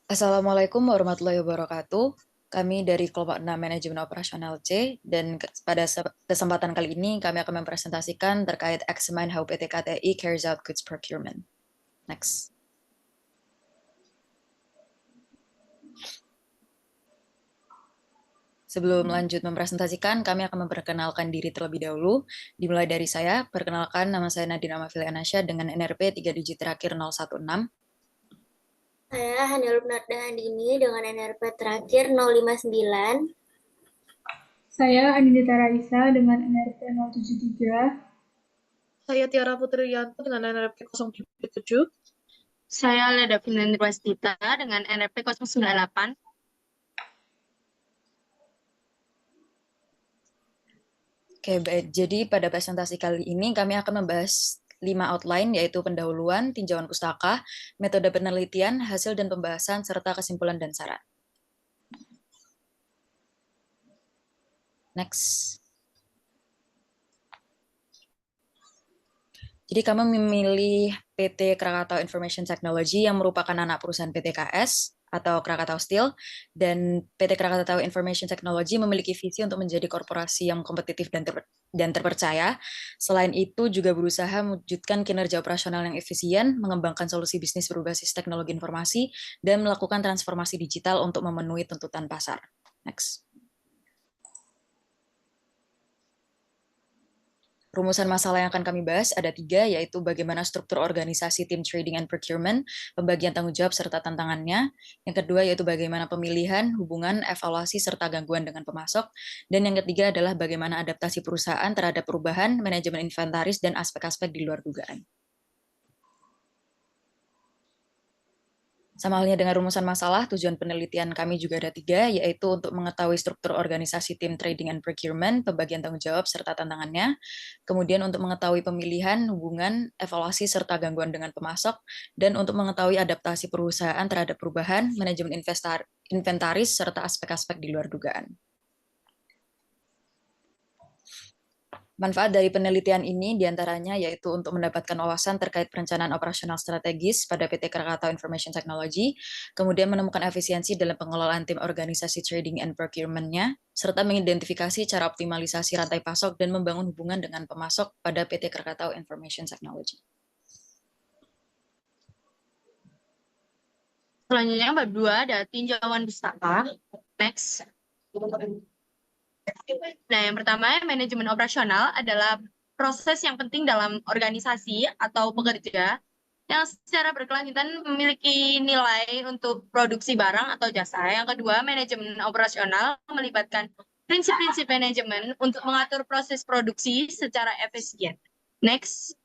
Assalamualaikum warahmatullahi wabarakatuh. Kami dari kelompok 6 Manajemen Operasional C, dan pada kesempatan kali ini kami akan mempresentasikan terkait Examine How PT KTI Carries Out Goods Procurement. Next. Sebelum lanjut mempresentasikan, kami akan memperkenalkan diri terlebih dahulu. Dimulai dari saya, perkenalkan nama saya Nadine Amafili Anasya dengan NRP 3 digit terakhir 016. Saya Hanil Nurda Handini dengan NRP terakhir 059. Saya Anindita Raisa dengan NRP 073. Saya Tiara Putriyanto dengan NRP 077. Saya Leda Finendrwastita dengan NRP 098. Oke, baik. Jadi pada presentasi kali ini kami akan membahas 5 outline, yaitu pendahuluan, tinjauan pustaka, metode penelitian, hasil dan pembahasan, serta kesimpulan dan saran. Next. Jadi kami memilih PT Krakatau Information Technology yang merupakan anak perusahaan PT KS atau Krakatau Steel, dan PT Krakatau Information Technology memiliki visi untuk menjadi korporasi yang kompetitif dan terpercaya. Selain itu juga berusaha mewujudkan kinerja operasional yang efisien, mengembangkan solusi bisnis berbasis teknologi informasi, dan melakukan transformasi digital untuk memenuhi tuntutan pasar. Next. Rumusan masalah yang akan kami bahas ada 3, yaitu bagaimana struktur organisasi tim trading and procurement, pembagian tanggung jawab serta tantangannya. Yang kedua yaitu bagaimana pemilihan, hubungan, evaluasi, serta gangguan dengan pemasok. Dan yang ketiga adalah bagaimana adaptasi perusahaan terhadap perubahan, manajemen inventaris, dan aspek-aspek di luar dugaan. Sama halnya dengan rumusan masalah, tujuan penelitian kami juga ada 3, yaitu untuk mengetahui struktur organisasi tim trading and procurement, pembagian tanggung jawab, serta tantangannya. Kemudian untuk mengetahui pemilihan, hubungan, evaluasi, serta gangguan dengan pemasok. Dan untuk mengetahui adaptasi perusahaan terhadap perubahan, manajemen inventaris, serta aspek-aspek di luar dugaan. Manfaat dari penelitian ini diantaranya yaitu untuk mendapatkan wawasan terkait perencanaan operasional strategis pada PT Krakatau Information Technology, kemudian menemukan efisiensi dalam pengelolaan tim organisasi trading and procurement-nya, serta mengidentifikasi cara optimalisasi rantai pasok dan membangun hubungan dengan pemasok pada PT Krakatau Information Technology. Selanjutnya bab 2 ada tinjauan pustaka. Next. Nah, yang pertama, manajemen operasional adalah proses yang penting dalam organisasi atau pekerja yang secara berkelanjutan memiliki nilai untuk produksi barang atau jasa. Yang kedua, manajemen operasional melibatkan prinsip-prinsip manajemen untuk mengatur proses produksi secara efisien. Next.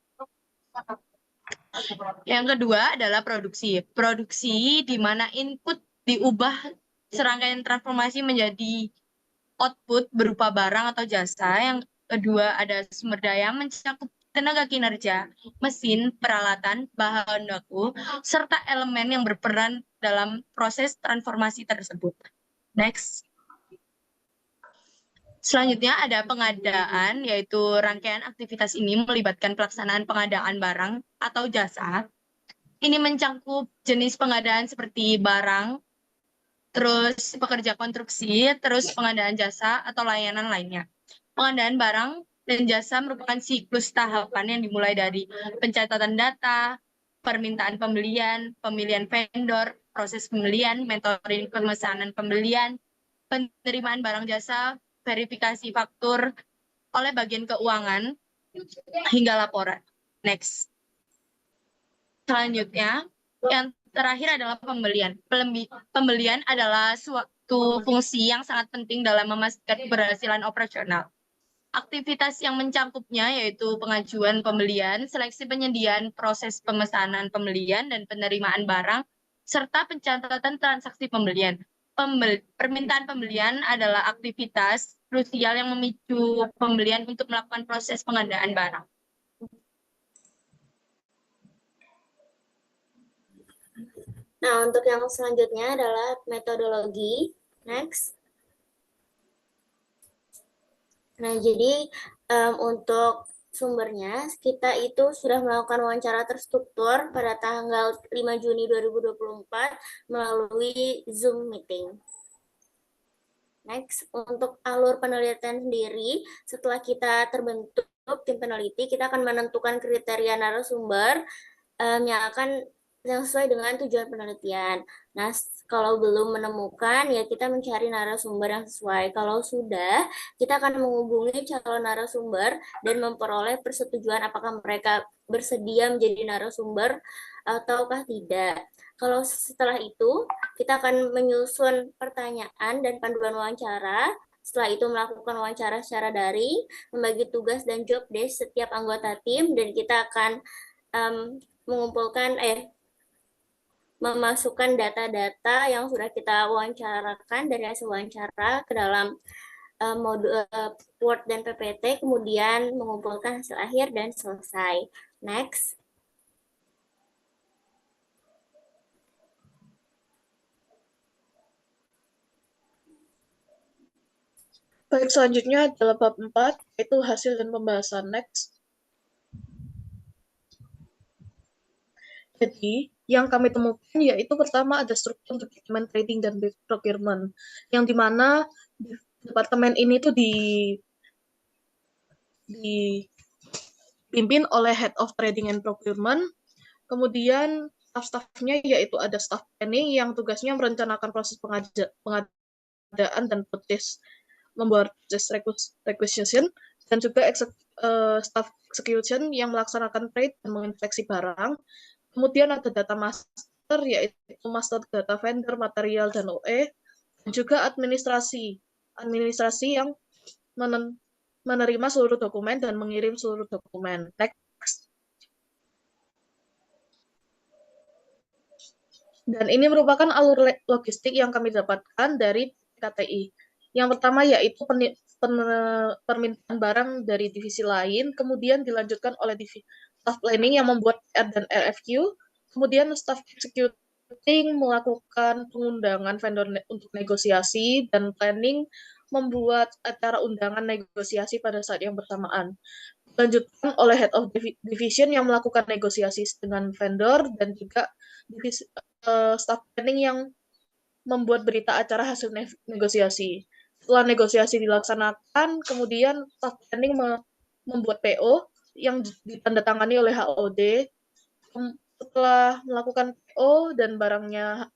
Yang kedua adalah produksi. Produksi di mana input diubah serangkaian transformasi menjadi output berupa barang atau jasa. Yang kedua ada sumber daya mencakup tenaga kinerja, mesin, peralatan, bahan baku, serta elemen yang berperan dalam proses transformasi tersebut. Next. Selanjutnya ada pengadaan, yaitu rangkaian aktivitas ini melibatkan pelaksanaan pengadaan barang atau jasa. Ini mencakup jenis pengadaan seperti barang, terus pekerja konstruksi, terus pengadaan jasa atau layanan lainnya. Pengadaan barang dan jasa merupakan siklus tahapan yang dimulai dari pencatatan data, permintaan pembelian, pemilihan vendor, proses pembelian, mentoring pemesanan pembelian, penerimaan barang jasa, verifikasi faktur oleh bagian keuangan, hingga laporan. Next. Selanjutnya, yang terakhir adalah pembelian. Pembelian adalah suatu fungsi yang sangat penting dalam memastikan keberhasilan operasional. Aktivitas yang mencangkupnya yaitu pengajuan pembelian, seleksi penyediaan, proses pemesanan pembelian dan penerimaan barang, serta pencatatan transaksi pembelian. Permintaan pembelian adalah aktivitas krusial yang memicu pembelian untuk melakukan proses pengadaan barang. Nah, untuk yang selanjutnya adalah metodologi. Next. Nah, jadi untuk sumbernya, kita itu sudah melakukan wawancara terstruktur pada tanggal 5 Juni 2024 melalui Zoom meeting. Next, untuk alur penelitian sendiri, setelah kita terbentuk tim peneliti, kita akan menentukan kriteria narasumber yang sesuai dengan tujuan penelitian. Nah, kalau belum menemukan, ya kita mencari narasumber yang sesuai. Kalau sudah, kita akan menghubungi calon narasumber dan memperoleh persetujuan apakah mereka bersedia menjadi narasumber ataukah tidak. Kalau setelah itu, kita akan menyusun pertanyaan dan panduan wawancara. Setelah itu melakukan wawancara secara daring, membagi tugas dan job desk setiap anggota tim, dan kita akan memasukkan data-data yang sudah kita wawancarakan dari hasil wawancara ke dalam modul Word dan PPT, kemudian mengumpulkan hasil akhir dan selesai. Next. Baik, selanjutnya adalah bab 4, yaitu hasil dan pembahasan. Next. Jadi, yang kami temukan yaitu pertama ada struktur departemen trading dan procurement, yang dimana departemen ini tuh dipimpin oleh Head of Trading and Procurement, kemudian staff-staffnya yaitu ada staff planning yang tugasnya merencanakan proses pengadaan dan purchase, membuat purchase requisition, dan juga staff execution yang melaksanakan trade dan menginspeksi barang. Kemudian ada data master, yaitu master data vendor, material, dan OE, dan juga administrasi yang menerima seluruh dokumen dan mengirim seluruh dokumen. Next. Dan ini merupakan alur logistik yang kami dapatkan dari KTI. Yang pertama yaitu permintaan barang dari divisi lain, kemudian dilanjutkan oleh divisi staff planning yang membuat PR dan RFQ, kemudian staff executing melakukan pengundangan vendor untuk negosiasi, dan planning membuat acara undangan negosiasi pada saat yang bersamaan. Dilanjutkan oleh Head of Division yang melakukan negosiasi dengan vendor, dan juga divisi staff planning yang membuat berita acara hasil negosiasi. Setelah negosiasi dilaksanakan, kemudian staff planning membuat PO yang ditandatangani oleh HOD. Setelah melakukan PO dan barangnya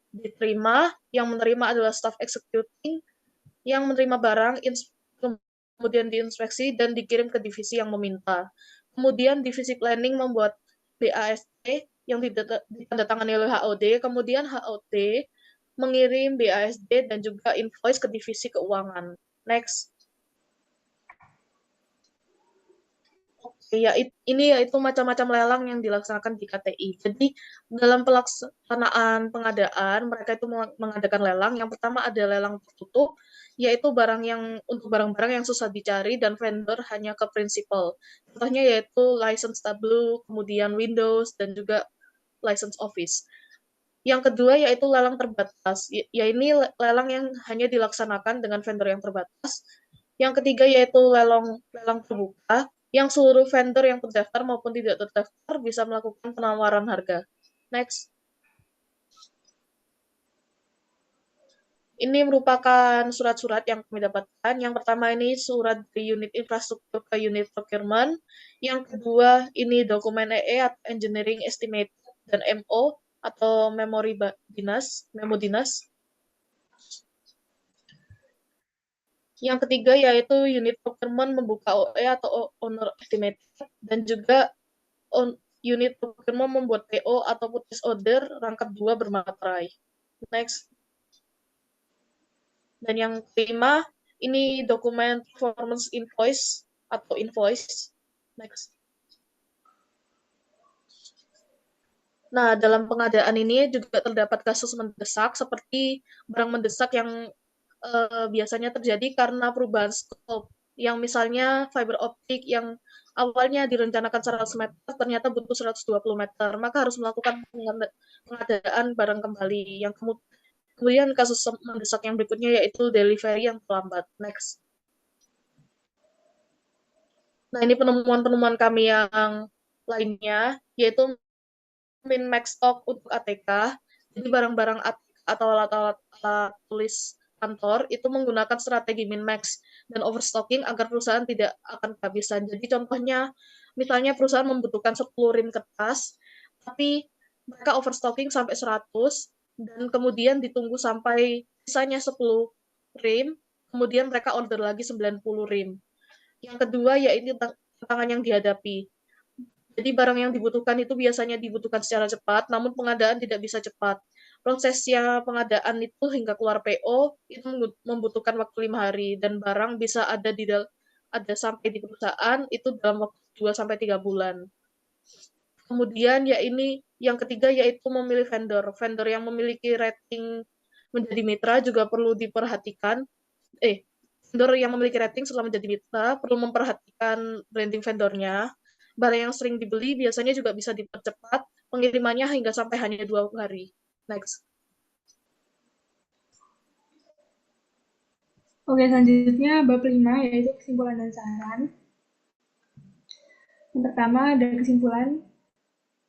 diterima, yang menerima adalah staff executing yang menerima barang, kemudian diinspeksi dan dikirim ke divisi yang meminta. Kemudian divisi planning membuat BASD yang ditandatangani oleh HOD, kemudian HOD mengirim BASD dan juga invoice ke divisi keuangan. Next. Oke, ya ini yaitu macam-macam lelang yang dilaksanakan di KTI. Jadi dalam pelaksanaan pengadaan, mereka itu mengadakan lelang. Yang pertama ada lelang tertutup, yaitu untuk barang-barang yang susah dicari dan vendor hanya ke prinsipal. Contohnya yaitu license Tableau, kemudian Windows, dan juga license Office. Yang kedua yaitu lelang terbatas, ini lelang yang hanya dilaksanakan dengan vendor yang terbatas. Yang ketiga yaitu lelang terbuka, yang seluruh vendor yang terdaftar maupun tidak terdaftar bisa melakukan penawaran harga. Next. Ini merupakan surat-surat yang kami dapatkan. Yang pertama ini surat dari unit infrastruktur ke unit procurement. Yang kedua ini dokumen EE atau engineering estimate dan MO atau memo dinas. Yang ketiga yaitu unit procurement membuka OE atau owner estimate, dan juga unit procurement membuat PO atau purchase order rangkap 2 bermaterai. Next. Dan yang kelima, ini dokumen performance invoice atau invoice. Next. Nah, dalam pengadaan ini juga terdapat kasus mendesak, seperti barang mendesak yang biasanya terjadi karena perubahan skop, yang misalnya fiber optik yang awalnya direncanakan 100 meter, ternyata butuh 120 meter, maka harus melakukan pengadaan barang kembali. Yang kemudian kasus mendesak yang berikutnya yaitu delivery yang terlambat. Next. Nah, ini penemuan-penemuan kami yang lainnya, yaitu min max stock untuk ATK. Jadi barang-barang atau alat-alat tulis kantor itu menggunakan strategi min max dan overstocking agar perusahaan tidak akan kehabisan. Jadi contohnya, misalnya perusahaan membutuhkan 10 rim kertas, tapi mereka overstocking sampai 100, dan kemudian ditunggu sampai sisanya 10 rim, kemudian mereka order lagi 90 rim. Yang kedua, yaitu tantangan yang dihadapi. Jadi barang yang dibutuhkan itu biasanya dibutuhkan secara cepat, namun pengadaan tidak bisa cepat. Prosesnya pengadaan itu hingga keluar PO itu membutuhkan waktu 5 hari, dan barang bisa ada sampai di perusahaan itu dalam waktu 2 sampai 3 bulan. Kemudian yang ketiga yaitu memilih vendor. Vendor yang memiliki rating menjadi mitra juga perlu diperhatikan. Vendor yang memiliki rating setelah menjadi mitra perlu memperhatikan branding vendornya. Barang yang sering dibeli biasanya juga bisa dipercepat pengirimannya hingga sampai hanya 2 hari. Next. Oke, selanjutnya bab 5 yaitu kesimpulan dan saran. Yang pertama ada kesimpulan.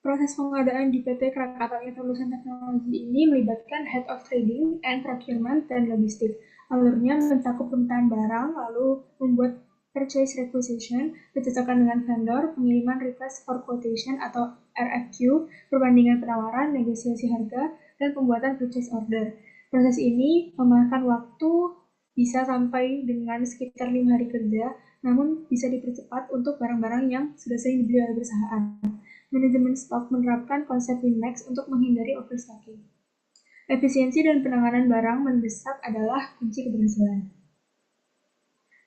Proses pengadaan di PT Krakatau Information Technology ini melibatkan Head of Trading and Procurement dan Logistik. Alurnya mencakup pemetaan barang, lalu membuat purchase requisition, bercocokkan dengan vendor, pengiriman request for quotation atau RFQ, perbandingan penawaran, negosiasi harga, dan pembuatan purchase order. Proses ini memakan waktu bisa sampai dengan sekitar 5 hari kerja, namun bisa dipercepat untuk barang-barang yang sudah sering dibeli oleh perusahaan. Manajemen stok menerapkan konsep min-max untuk menghindari overstocking. Efisiensi dan penanganan barang mendesak adalah kunci keberhasilan.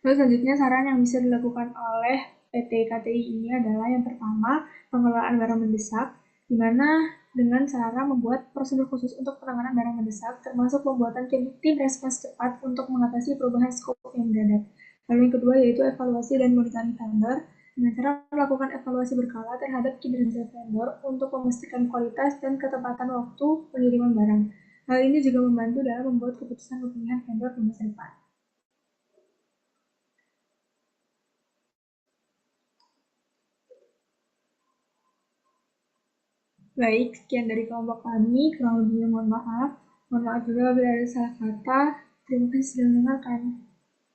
Lalu selanjutnya saran yang bisa dilakukan oleh PT KTI ini adalah yang pertama, pengelolaan barang mendesak, di mana dengan cara membuat prosedur khusus untuk penanganan barang mendesak, termasuk pembuatan tim respons cepat untuk mengatasi perubahan skop yang mendadak. Lalu yang kedua yaitu evaluasi dan monitoring vendor, dengan cara melakukan evaluasi berkala terhadap kinerja vendor untuk memastikan kualitas dan ketepatan waktu pengiriman barang. Hal ini juga membantu dalam membuat keputusan pemilihan vendor di masa depan. Baik, sekian dari kelompok kami. Kurang lebihnya mohon maaf. Mohon maaf juga bila ada salah kata. Terima kasih sudah mendengarkan.